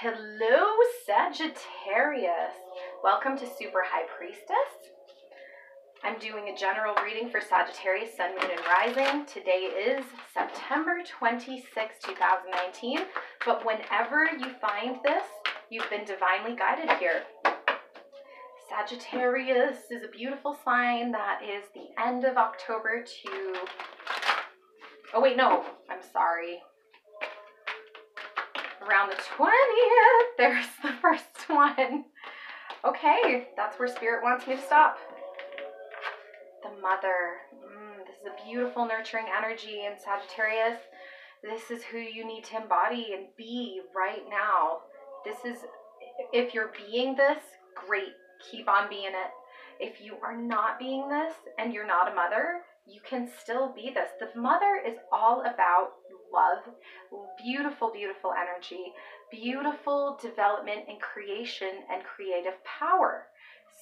Hello, Sagittarius. Welcome to Super High Priestess. I'm doing a general reading for Sagittarius, Sun, Moon, and Rising. Today is September 26, 2019. But whenever you find this, you've been divinely guided here. Sagittarius is a beautiful sign that is the end of October to... Oh, wait, no. I'm sorry. Around the 20th, there's the first one. Okay, that's where Spirit wants me to stop. The Mother. This is a beautiful, nurturing energy in Sagittarius. This is who you need to embody and be right now. This is, if you're being this, great. Keep on being it. If you are not being this and you're not a mother, you can still be this. The Mother is all about love, beautiful, beautiful energy, beautiful development and creation and creative power.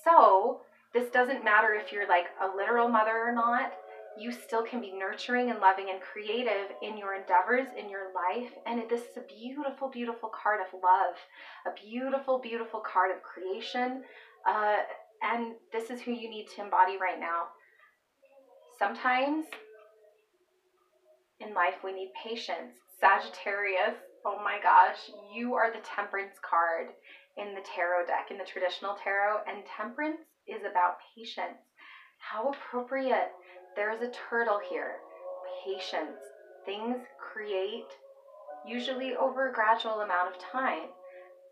So this doesn't matter if you're like a literal mother or not. You still can be nurturing and loving and creative in your endeavors, in your life. And this is a beautiful, beautiful card of love, a beautiful, beautiful card of creation. And this is who you need to embody right now. Sometimes in life we need patience. Sagittarius, oh my gosh, you are the Temperance card in the tarot deck, in the traditional tarot, and Temperance is about patience. How appropriate. There's a turtle here. Patience. Things create usually over a gradual amount of time.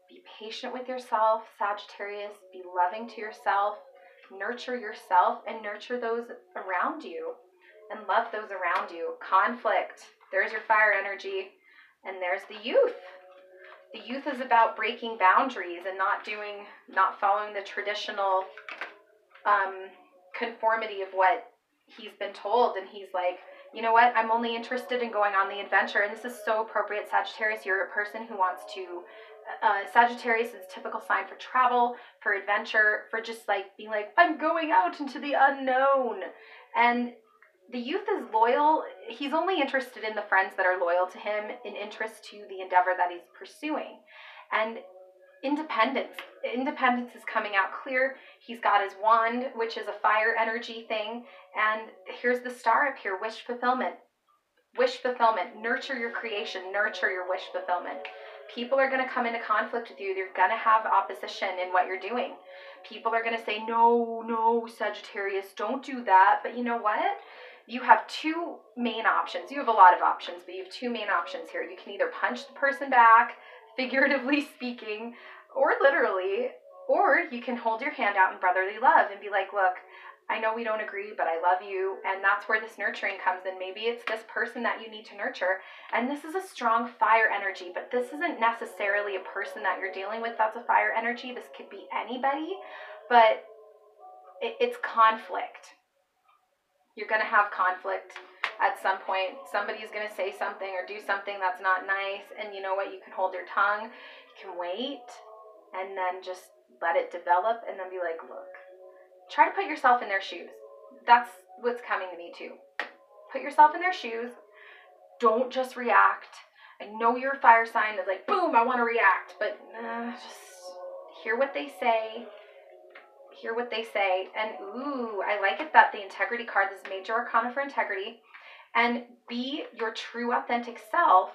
Be patient with yourself, Sagittarius. Be loving to yourself. Nurture yourself and nurture those around you and love those around you. Conflict. There's your fire energy. And there's the Youth. The Youth is about breaking boundaries and not following the traditional conformity of what he's been told. And he's like, you know what? I'm only interested in going on the adventure. And this is so appropriate, Sagittarius. You're a person who wants to... Sagittarius is a typical sign for travel, for adventure, for just like being like, I'm going out into the unknown. And the Youth is loyal. He's only interested in the friends that are loyal to him, in interest to the endeavor that he's pursuing. And independence is coming out clear. He's got his wand, which is a fire energy thing. And here's the star up here, wish fulfillment. Wish fulfillment. Nurture your creation. Nurture your wish fulfillment. People are going to come into conflict with you. You're going to have opposition in what you're doing. People are going to say, no, Sagittarius, don't do that. But you know what? You have two main options. You have a lot of options, but you have two main options here. You can either punch the person back, figuratively speaking, or literally, or you can hold your hand out in brotherly love and be like, look, I know we don't agree, but I love you. And that's where this nurturing comes in. Maybe it's this person that you need to nurture. And this is a strong fire energy, but this isn't necessarily a person that you're dealing with that's a fire energy. This could be anybody, but it's conflict. You're going to have conflict at some point. Somebody's going to say something or do something that's not nice. And you know what? You can hold your tongue. You can wait and then just let it develop and then be like, look. Try to put yourself in their shoes. That's what's coming to me too. Put yourself in their shoes. Don't just react. I know you're a fire sign that's like, boom, I want to react. But just hear what they say. Hear what they say. And ooh, I like it that the Integrity card is Major Arcana for integrity. And be your true authentic self.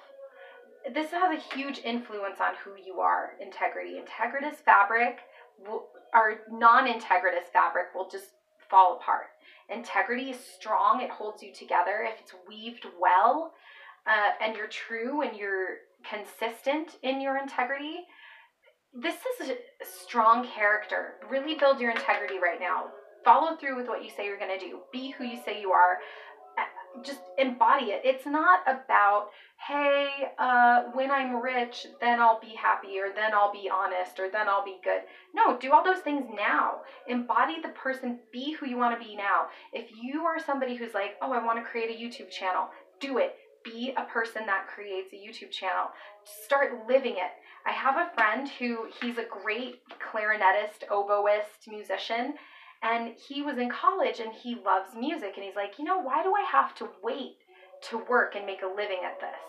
This has a huge influence on who you are, integrity. Integritous fabric our non-integritous fabric will just fall apart. Integrity is strong. It holds you together. If it's weaved well and you're true and you're consistent in your integrity, this is a strong character. Really build your integrity right now. Follow through with what you say you're going to do. Be who you say you are. Just embody it. It's not about, hey, when I'm rich, then I'll be happy, or then I'll be honest, or then I'll be good. No, do all those things now. Embody the person. Be who you want to be now. If you are somebody who's like, oh, I want to create a YouTube channel, do it. Be a person that creates a YouTube channel. Start living it. I have a friend who, he's a great clarinetist, oboist, musician, and he was in college and he loves music. And he's like, you know, why do I have to wait to work and make a living at this?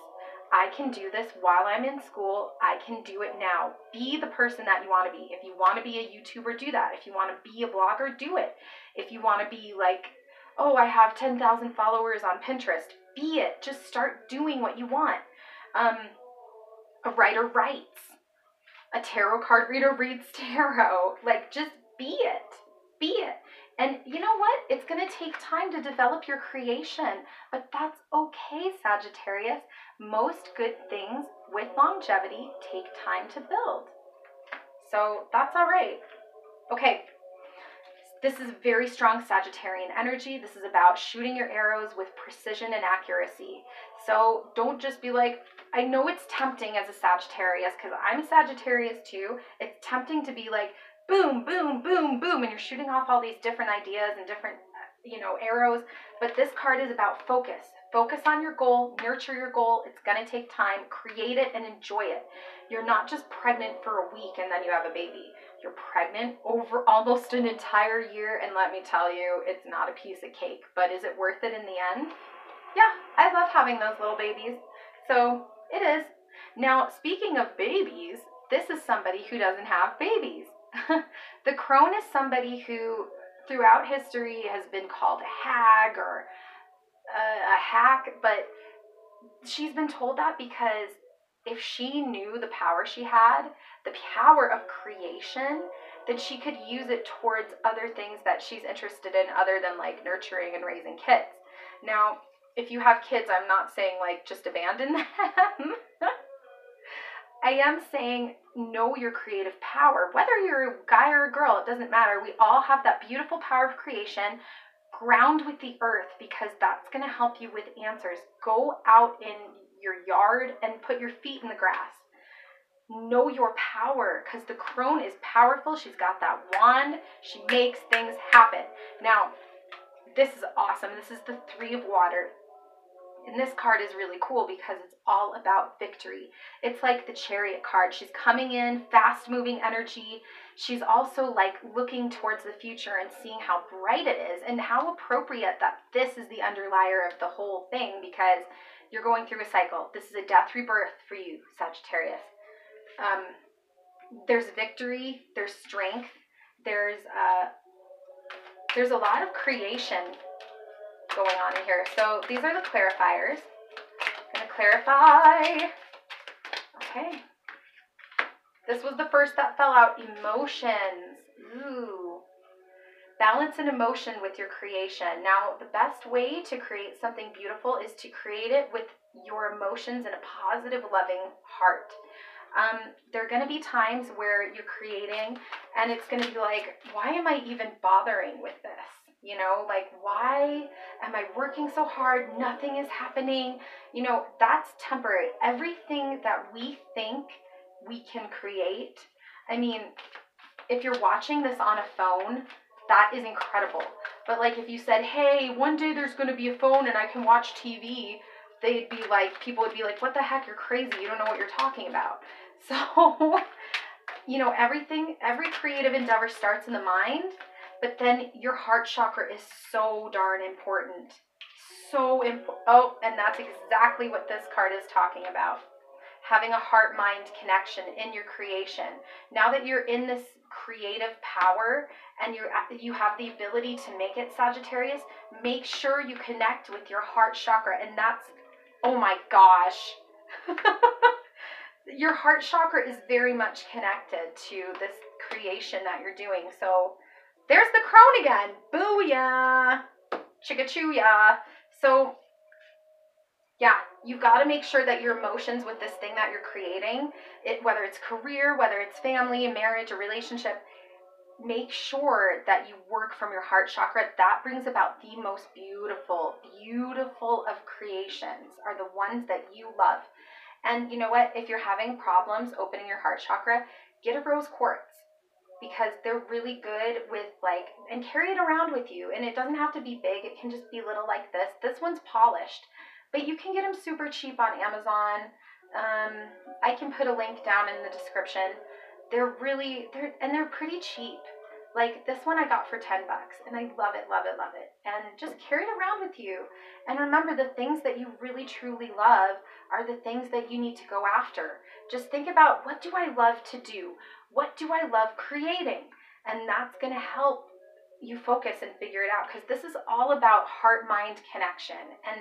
I can do this while I'm in school. I can do it now. Be the person that you want to be. If you want to be a YouTuber, do that. If you want to be a blogger, do it. If you want to be like, oh, I have 10,000 followers on Pinterest, be it. Just start doing what you want. A writer writes. A tarot card reader reads tarot. Like, just be it. Be it. And you know what? It's going to take time to develop your creation, but that's okay, Sagittarius. Most good things with longevity take time to build. So that's all right. Okay. This is very strong Sagittarian energy. This is about shooting your arrows with precision and accuracy. So don't just be like, I know it's tempting as a Sagittarius, because I'm a Sagittarius too. It's tempting to be like, boom, boom, boom, boom, and you're shooting off all these different ideas and different, arrows. But this card is about focus. Focus on your goal, nurture your goal. It's going to take time. Create it and enjoy it. You're not just pregnant for a week and then you have a baby. You're pregnant over almost an entire year, and let me tell you, it's not a piece of cake. But is it worth it in the end? Yeah, I love having those little babies. So it is. Now, speaking of babies, this is somebody who doesn't have babies. The crone is somebody who throughout history has been called a hag or a hack, but she's been told that because if she knew the power she had, the power of creation, then she could use it towards other things that she's interested in other than like nurturing and raising kids. Now, if you have kids, I'm not saying like just abandon them. I am saying know your creative power. Whether you're a guy or a girl, it doesn't matter. We all have that beautiful power of creation. Ground with the earth, because that's going to help you with answers. Go out in your yard and put your feet in the grass. Know your power, because the crone is powerful. She's got that wand. She makes things happen. Now, this is awesome. This is the Three of Water. And this card is really cool because it's all about victory. It's like the Chariot card. She's coming in, fast-moving energy. She's also like looking towards the future and seeing how bright it is and how appropriate that this is the underlier of the whole thing, because you're going through a cycle. This is a death rebirth for you, Sagittarius. There's victory, there's strength, there's a lot of creation going on in here. So these are the clarifiers. I'm going to clarify. Okay. This was the first that fell out. Emotions. Ooh. Balance and emotion with your creation. Now, the best way to create something beautiful is to create it with your emotions in a positive, loving heart. There are going to be times where you're creating and it's going to be like, why am I even bothering with this? Like, why am I working so hard? Nothing is happening. That's temporary. Everything that we think we can create. I mean, if you're watching this on a phone, that is incredible. But like if you said, hey, one day there's going to be a phone and I can watch TV, people would be like, what the heck? You're crazy. You don't know what you're talking about. So, every creative endeavor starts in the mind. But then your heart chakra is so darn important. Oh, and that's exactly what this card is talking about. Having a heart-mind connection in your creation. Now that you're in this creative power and you have the ability to make it, Sagittarius, make sure you connect with your heart chakra. And that's, oh my gosh. Your heart chakra is very much connected to this creation that you're doing. So there's the crone again. Booyah. Chicka-choo-yah. So, yeah, you've got to make sure that your emotions with this thing that you're creating, whether it's career, whether it's family, marriage, a relationship, make sure that you work from your heart chakra. That brings about the most beautiful of creations are the ones that you love. And you know what? If you're having problems opening your heart chakra, get a rose quartz. Because they're really good with and carry it around with you. And it doesn't have to be big. It can just be little like this. This one's polished, but you can get them super cheap on Amazon. I can put a link down in the description. They're pretty cheap. Like this one I got for $10 and I love it, love it, love it. And just carry it around with you. And remember, the things that you really truly love are the things that you need to go after. Just think about, what do I love to do? What do I love creating? And that's going to help you focus and figure it out, because this is all about heart-mind connection. And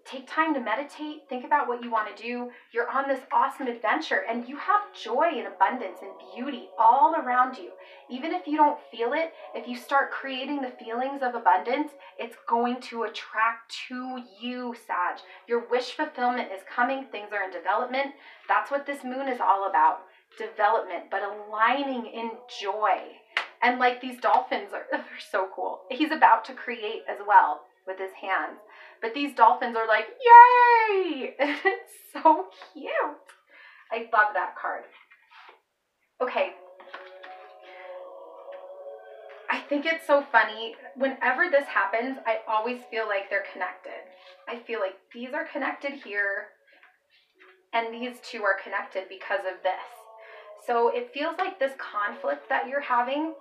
take time to meditate, think about what you want to do. You're on this awesome adventure and you have joy and abundance and beauty all around you. Even if you don't feel it, if you start creating the feelings of abundance, it's going to attract to you, Sag. Your wish fulfillment is coming. Things are in development. That's what this moon is all about. Development, but aligning in joy. And like these dolphins they're so cool. He's about to create as well with his hands. But these dolphins are like, yay! It's so cute. I love that card. Okay. I think it's so funny. Whenever this happens, I always feel like they're connected. I feel like these are connected here, and these two are connected because of this. So it feels like this conflict that you're having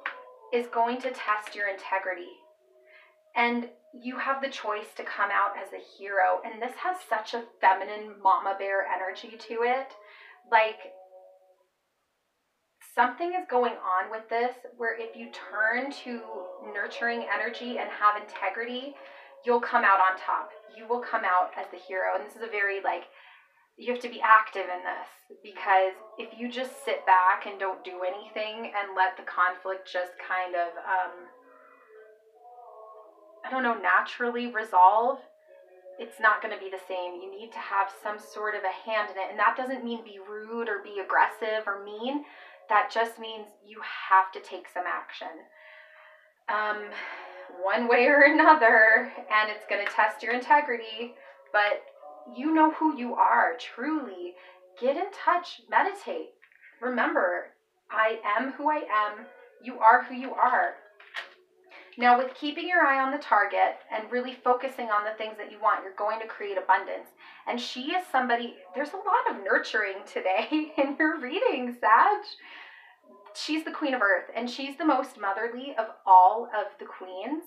is going to test your integrity. And you have the choice to come out as a hero. And this has such a feminine mama bear energy to it. Like, something is going on with this where if you turn to nurturing energy and have integrity, you'll come out on top. You will come out as the hero. And this is a very, like, you have to be active in this, because if you just sit back and don't do anything and let the conflict just kind of, naturally resolve, it's not going to be the same. You need to have some sort of a hand in it. And that doesn't mean be rude or be aggressive or mean. That just means you have to take some action. One way or another, and it's going to test your integrity, but you know who you are, truly. Get in touch, meditate. Remember, I am who I am. You are who you are. Now, with keeping your eye on the target and really focusing on the things that you want, you're going to create abundance. And she is somebody, there's a lot of nurturing today in your reading, Sag. She's the Queen of Earth, and she's the most motherly of all of the queens.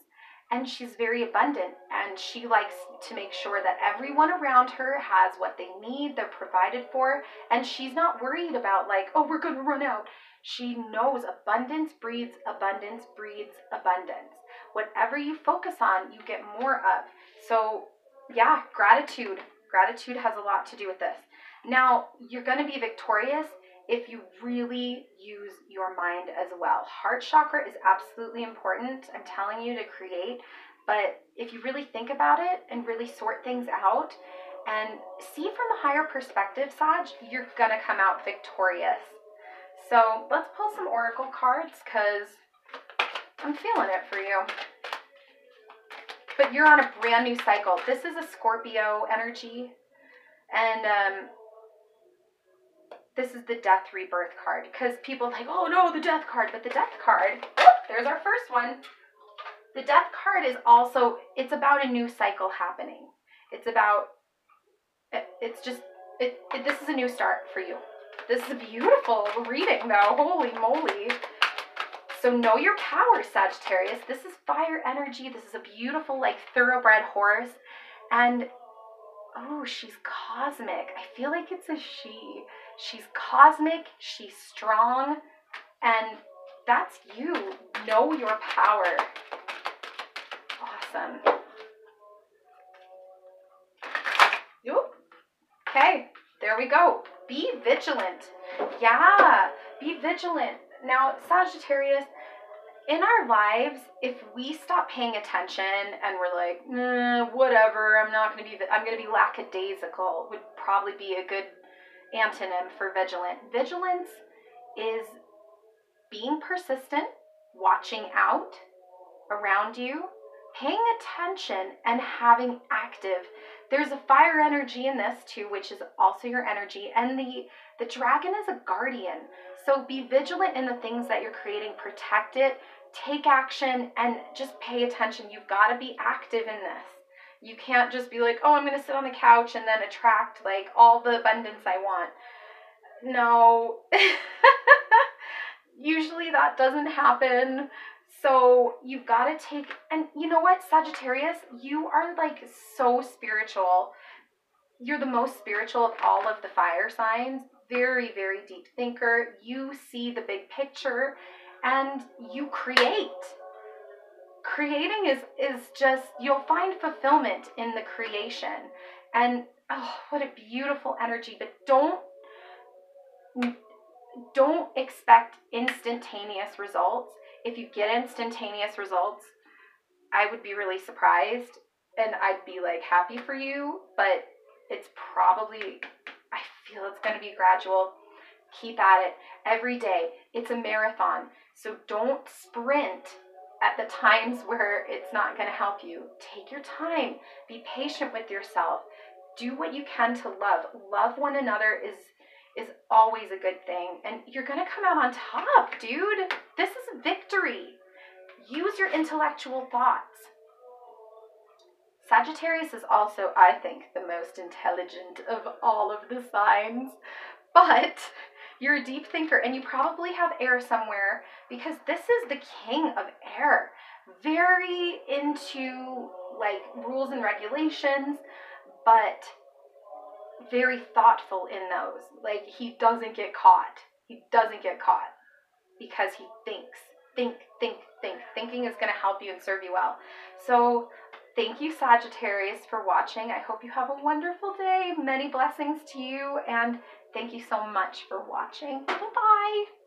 And she's very abundant, and she likes to make sure that everyone around her has what they need, they're provided for, and she's not worried about like, oh, we're going to run out. She knows abundance breeds abundance breeds abundance. Whatever you focus on, you get more of. So yeah, gratitude. Gratitude has a lot to do with this. Now, you're going to be victorious if you really use your mind as well. Heart chakra is absolutely important. I'm telling you to create. But if you really think about it and really sort things out and see from a higher perspective, Sag, you're going to come out victorious. So let's pull some oracle cards, because I'm feeling it for you. But you're on a brand new cycle. This is a Scorpio energy. And this is the death rebirth card, because people are like, oh no, the death card. But the death card, there's our first one. The death card is also, it's about a new cycle happening. It's about, this is a new start for you. This is a beautiful reading though, holy moly. So know your power, Sagittarius. This is fire energy. This is a beautiful, like, thoroughbred horse. And oh, she's cosmic. I feel like it's a she. She's cosmic, she's strong, and that's you. Know your power. Awesome. Yoop. Okay, there we go. Be vigilant. Yeah, be vigilant. Now, Sagittarius, in our lives, if we stop paying attention and we're like, whatever, I'm going to be lackadaisical, would probably be a good antonym for vigilant. Vigilance is being persistent, watching out around you, paying attention, and having active. There's a fire energy in this too, which is also your energy, and the dragon is a guardian. So be vigilant in the things that you're creating, protect it, take action, and just pay attention. You've got to be active in this. You can't just be like, oh, I'm going to sit on the couch and then attract like all the abundance I want. No. Usually that doesn't happen. So you've got to take, and you know what, Sagittarius, you are like so spiritual. You're the most spiritual of all of the fire signs. Very, very deep thinker. You see the big picture and you create. Creating is just, you'll find fulfillment in the creation. And oh, what a beautiful energy. But don't expect instantaneous results. If you get instantaneous results, I would be really surprised and I'd be like happy for you, but it's probably, I feel it's going to be gradual. Keep at it every day. It's a marathon. So don't sprint at the times where it's not going to help you. Take your time. Be patient with yourself. Do what you can to love. Love one another is always a good thing. And you're going to come out on top, dude. This is victory. Use your intellectual thoughts. Sagittarius is also, I think, the most intelligent of all of the signs. But you're a deep thinker and you probably have air somewhere because this is the king of air. Very into like rules and regulations, but very thoughtful in those. Like he doesn't get caught. He doesn't get caught because he thinks. Think. Thinking is going to help you and serve you well. So thank you, Sagittarius, for watching. I hope you have a wonderful day. Many blessings to you, and thank you so much for watching. Bye-bye.